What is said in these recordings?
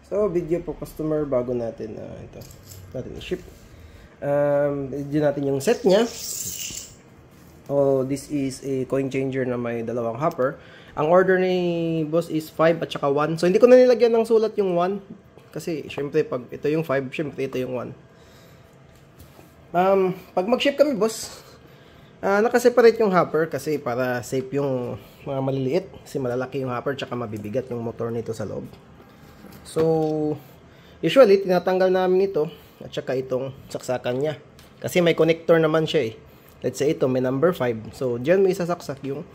So, video po customer bago natin ito natin i-ship. Video natin yung set niya. Oh, this is a coin changer na may dalawang hopper. Ang order ni boss is 5 at saka 1. So, hindi ko na nilagyan ng sulat yung 1 kasi syempre pag ito yung 5, syempre ito yung 1. Pag mag-ship kami, boss, naka-separate yung hopper kasi para safe yung mga maliliit kasi malalaki yung hopper tsaka mabibigat yung motor nito sa loob. So, usually, tinatanggal namin ito at saka itong saksakan niya. Kasi may connector naman siya eh. Let's say ito, may number 5. So, dyan may isasaksak yung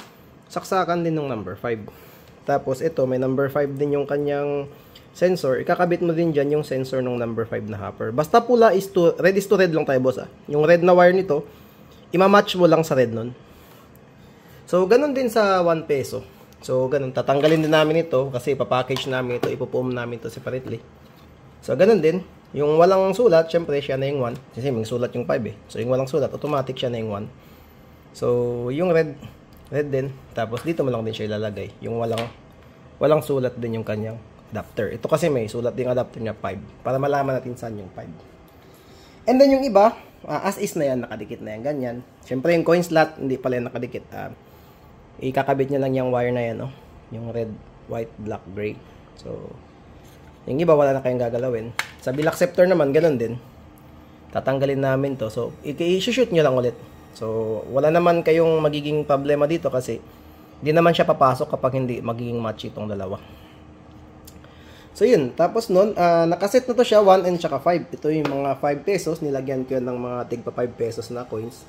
saksakan din ng number 5. Tapos ito, may number 5 din yung kanyang sensor. Ikakabit mo din dyan yung sensor ng number 5 na hopper. Basta pula is to, red is to red lang tayo, boss. Yung red na wire nito, imamatch mo lang sa red nun. So, ganun din sa 1 peso. So, ganun. Tatanggalin din namin ito kasi ipapackage namin ito. Ipo-foam namin ito separately. So, ganun din. Yung walang sulat, syempre, siya na yung 1. Kasi may sulat yung 5 eh. So, yung walang sulat, automatic siya na yung 1. So, yung red din. Tapos, dito mo lang din siya ilalagay. Yung walang sulat din yung kanyang adapter. Ito kasi may sulat din adapter niya 5. Para malaman natin saan yung 5. And then, yung iba, as is na yan, nakadikit na yan, ganyan. Syempre, yung coin slot, hindi pala yan nakadikit. Ikakabit nyo lang yung wire na yan, yung red, white, black, gray. So, yung iba wala na kayong gagalawin. Sa bill acceptor naman, ganun din. Tatanggalin namin to. So, i-shoot nyo lang ulit. So, wala naman kayong magiging problema dito kasi hindi naman siya papasok kapag hindi magiging match itong dalawa. So, yun. Tapos nun, nakaset na to siya 1 and saka 5. Ito yung mga 5 pesos. Nilagyan ko yun ng mga tigpa 5 pesos na coins.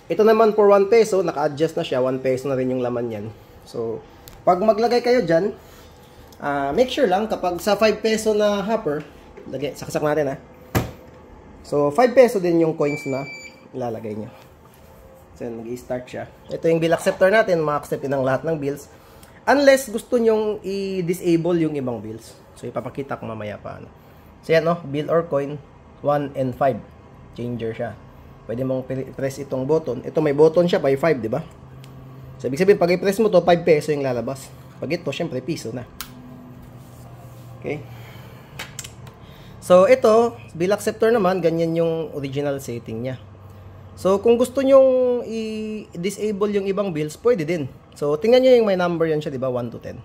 Ito naman for 1 peso, naka-adjust na siya. 1 peso na rin yung laman yan. So, pag maglagay kayo dyan, make sure lang kapag sa 5 peso na hopper, saksak natin So, 5 peso din yung coins na ilalagay nyo. So, mag-i-start siya. Ito yung bill acceptor natin. Ma-acceptin ng lahat ng bills. Unless gusto nyong i-disable yung ibang bills. So, ipapakita ko mamaya pa. So, yan bill or coin, 1 and 5. Changer siya. Pwede mong press itong button. Ito may button siya by 5, di ba? So, ibig sabihin, pag i-press mo to 5 peso yung lalabas. Pag ito, syempre, piso na. Okay. So, ito, bill acceptor naman, ganyan yung original setting niya. So, kung gusto nyong i-disable yung ibang bills, pwede din. So, tingnan nyo yung may number yan siya, di ba? 1 to 10.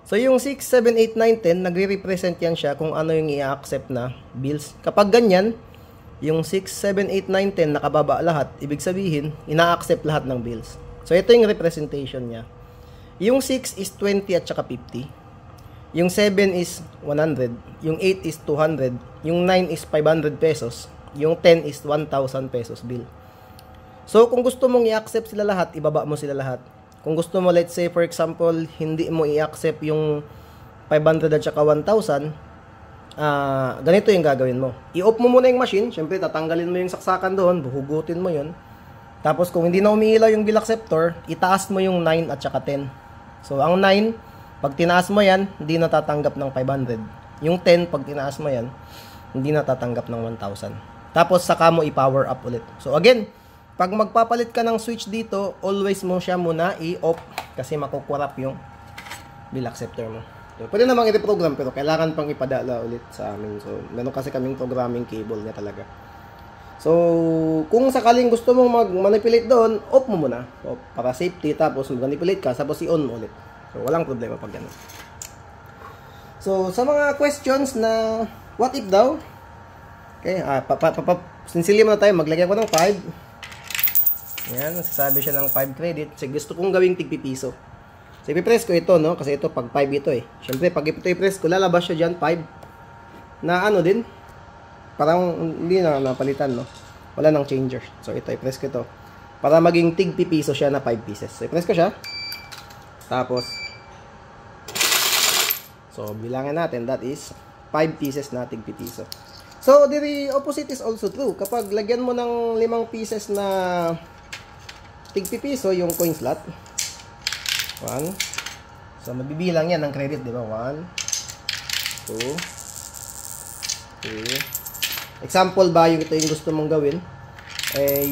So, yung 6, 7, 8, 9, 10, nagre-represent yan siya kung ano yung i-accept na bills. Kapag ganyan, yung 6, 7, 8, 9, 10 nakababa lahat, ibig sabihin, ina-accept lahat ng bills. So, ito yung representation niya. Yung 6 is 20 at saka 50. Yung 7 is 100. Yung 8 is 200. Yung 9 is 500 pesos. Yung 10 is 1,000 pesos bill. So, kung gusto mong i-accept sila lahat, ibaba mo sila lahat. Kung gusto mo, let's say, for example, hindi mo i-accept yung 500 at saka 1,000, ganito yung gagawin mo. I-off mo muna yung machine. Syempre, tatanggalin mo yung saksakan doon. Buhugutin mo yun. Tapos, kung hindi na umiilaw yung bill acceptor, itaas mo yung 9 at saka 10. So, ang 9, pag tinaas mo yan, hindi na tatanggap ng 500. Yung 10, pag tinaas mo yan, hindi na tatanggap ng 1,000. Tapos, saka mo i-power up ulit. So, again, pag magpapalit ka ng switch dito, always mo siya muna i-off kasi makukurap yung bill acceptor mo. So, pwede namang i-reprogram pero kailangan pang ipadala ulit sa amin. So, meron kasi kaming programming cable niya talaga. So, kung sakaling gusto mong mag-manipulate doon, off mo muna. So, para safety, tapos mag-manipulate ka, tapos i-on mo ulit. So, walang problema pag gano'n. So, sa mga questions na what if daw? Okay, sincerely muna tayo, maglagay ko ng 5. Yan, nasasabi siya ng 5 credit. Kasi gusto kong gawing tigpipiso. So, ipipress ko ito, kasi ito, pag 5 ito eh. Siyempre, pag ito i-press ko, lalabas siya dyan, 5. Na ano din, parang hindi na napalitan, Wala nang changer. So, ito, i-press ko ito. Para maging tigpipiso siya na 5 pieces. So, i-press ko siya. Tapos, so, bilangin natin, that is 5 pieces na tigpipiso. So, the opposite is also true. Kapag lagyan mo ng 5 pieces na tigpipiso, yung coin slot, 1. So, mabibilang yan ng credit, di ba? 1, 2, 3. Example ba, yung ito yung gusto mong gawin?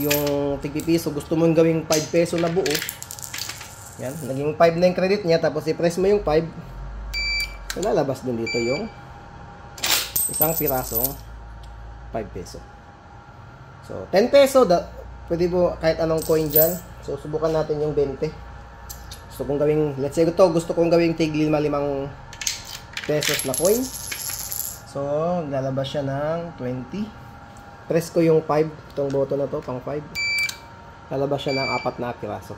Yung tigpipiso, gusto mong gawing 5 peso na buo. Yan, naging 5 na yung credit niya, tapos i-press mo yung 5. So, lalabas din dito yung Isang pirasong 5 peso. So, 10 peso, pwede po kahit anong coin dyan. So, subukan natin yung 20. Gusto kong gawing, let's say gusto kong gawing tig 5 pesos na coin. So, lalabas siya ng 20. Press ko yung 5, itong button na to, pang 5. Lalabas siya ng 4 na piraso.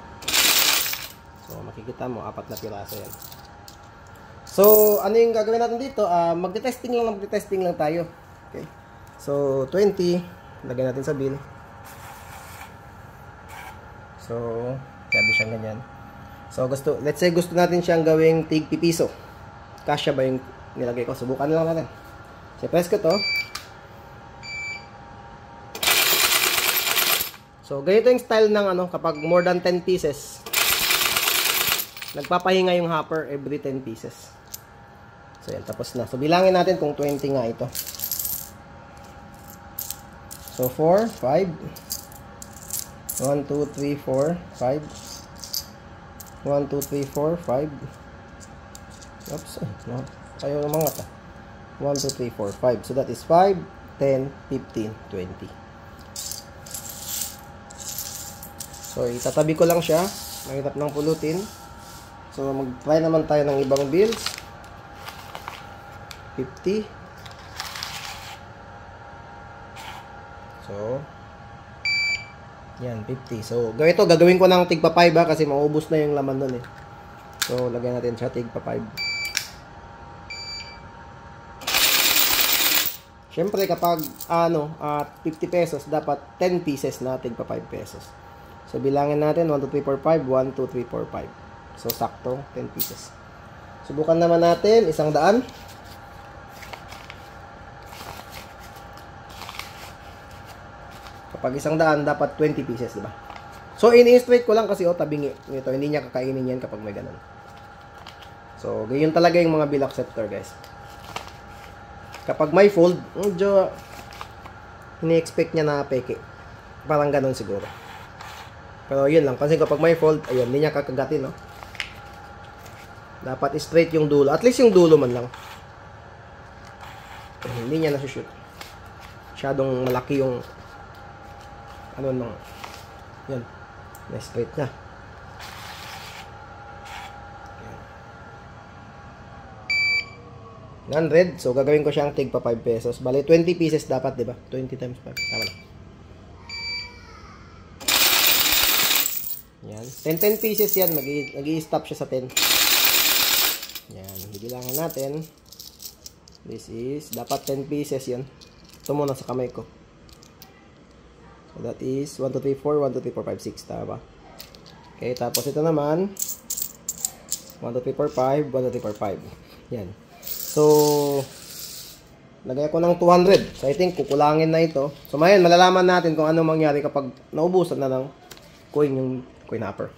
So, makikita mo, 4 na piraso yan. So, ano yung gagawin natin dito? Magte-testing lang tayo. Okay. So, 20. Lagyan natin sa bill. So, sabi siyang ganyan. So, let's say gusto natin siyang gawing tig pipiso. Kasya ba yung nilagay ko? Subukan lang natin. So, press ko to. So, ganito yung style ng kapag more than 10 pieces, nagpapahinga yung hopper every 10 pieces. So, yan, tapos na. So, bilangin natin kung 20 nga ito. So, 4, 5. 1, 2, 3, 4, 5. 1, 2, 3, 4, 5. Oops, no. Kayo mga ta. 1, 2, 3, 4, 5. So, that is 5, 10, 15, 20. So, itatabi ko lang siya. Mahirap nang pulutin. So, mag-try naman tayo ng ibang bills. 50. So, yan, 50. So, gagawin ko ng tigpa 5 kasi maubos na yung laman nun eh. So, lagyan natin siya tigpa 5. Siyempre, kapag 50 pesos, dapat 10 pieces na tigpa 5 pesos. So, bilangin natin 1, 2, 3, 4, 5. 1, 2, 3, 4, 5. So, sakto, 10 pieces. Subukan naman natin, 100. Kapag 100, dapat 20 pieces, diba? So, ini-straight ko lang kasi, tabingi nito. Hindi niya kakainin yan kapag may ganun. So, ganyan talaga yung mga bill acceptor, guys. Kapag may fold, medyo ini-expect niya na peke. Parang ganun siguro. Pero yun lang. Pansin ko, pag may fold, ayun, hindi niya kakagatin, no? Dapat straight yung dulo. At least yung dulo man lang. Hindi niya nasushoot. Masyadong malaki yung yan. Na-straight na. Yan. 100. So, gagawin ko siyang tig pa 5 pesos. Bale, 20 pieces dapat, diba? 20 times 5. Tama na. Yan. 10 pieces yan. Mag-i-stop siya sa 10. Yan. Bibilangin natin. This is, dapat 10 pieces yan. Ito muna sa kamay ko. So, that is 1, 2, 3, 4, 1, 2, 3, 4, 5, 6. Tama ba? Okay, tapos ito naman 1, 2, 3, 4, 5, 1, 2, 3, 4, 5. Yan. So, lagay ko ng 200. So, I think kukulangin na ito. So, ngayon, malalaman natin kung ano mangyari kapag naubusan na ng yung coin hopper.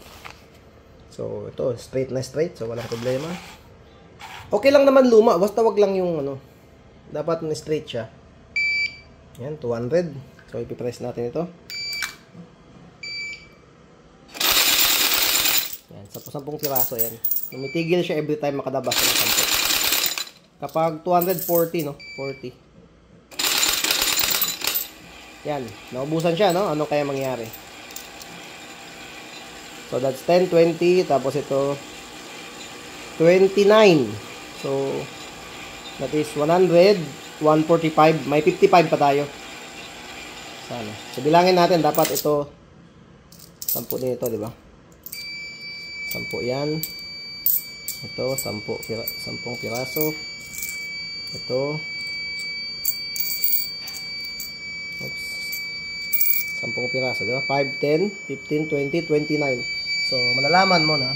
So, ito, straight na straight. So, walang problema. Okay lang naman luma. Basta wag lang yung dapat na straight siya. Yan, 200. So, ipipress natin ito. Yan, 10 piraso yan. Tumitigil siya every time makadabas ng 10. Kapag 240, no? 40. Yan, naubusan siya, no? Ano kaya mangyari? So, that's 10, 20, tapos ito 29. So, that is 100, 145, may 55 pa tayo. Sana. So, bilangin natin, dapat ito 10 nito, di ba? 10 yan. Ito, 10 piraso. Ito. Oops. 10 piraso, di ba? 5, 10, 15, 20, 29. So, malalaman mo na.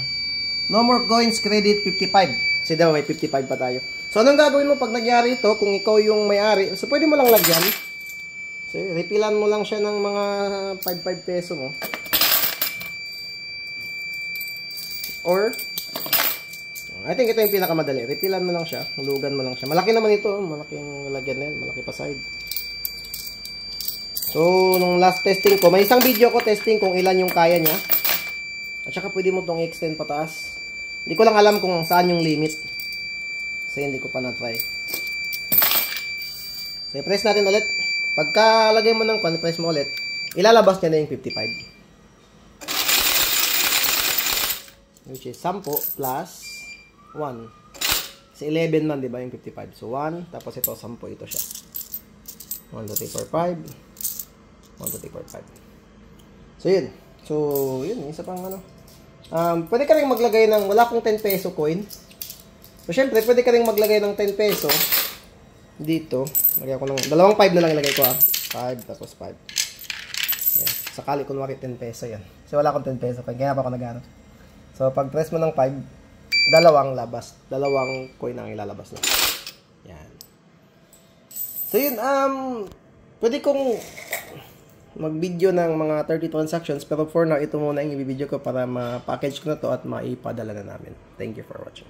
No more coins, credit 55. Kasi diba may 55 pa tayo. So, anong gagawin mo pag nagyari ito? Kung ikaw yung may-ari, so pwede mo lang lagyan. So, repilan mo lang siya ng mga 5 peso mo. Or, I think ito yung pinakamadali. Repilan mo lang siya. Hulugan mo lang siya. Malaki naman ito. Malaking lagyan na yan. Malaki pa side. So, nung last testing ko, may isang video ko testing kung ilan yung kaya niya. At saka pwede mo itong i-extend pataas. Hindi ko lang alam kung saan yung limit. Kasi hindi ko pa na-try. So, i-press natin ulit. Pagkalagay mo ng press mo ulit, ilalabas niya na yung 55. Which is 10 plus 1. Kasi 11 man, di ba, yung 55. So, 1, tapos ito, 10 ito siya. 1, 2, 3, 4, 5. 1, 2, 3, 4, 5. So, yun. So, yun. Isa pang ano. Pwede ka rin maglagay ng, wala akong 10 peso coin. So, syempre, pwede ka rin maglagay ng 10 peso dito. Lagay ko ng, dalawang 5 na lang ilagay ko 5, tapos 5. Yan. Sakali, kunwari 10 peso yan. Kasi wala akong 10 peso. Kaya pa ako nag-ano. So, pag press mo ng 5, dalawang labas. Dalawang coin ang ilalabas na. Yan. So, yun. Pwede kong mag-video ng mga 30 transactions. Pero for now, ito muna yung i-video ko para ma-package ko na to at maipadala na namin. Thank you for watching.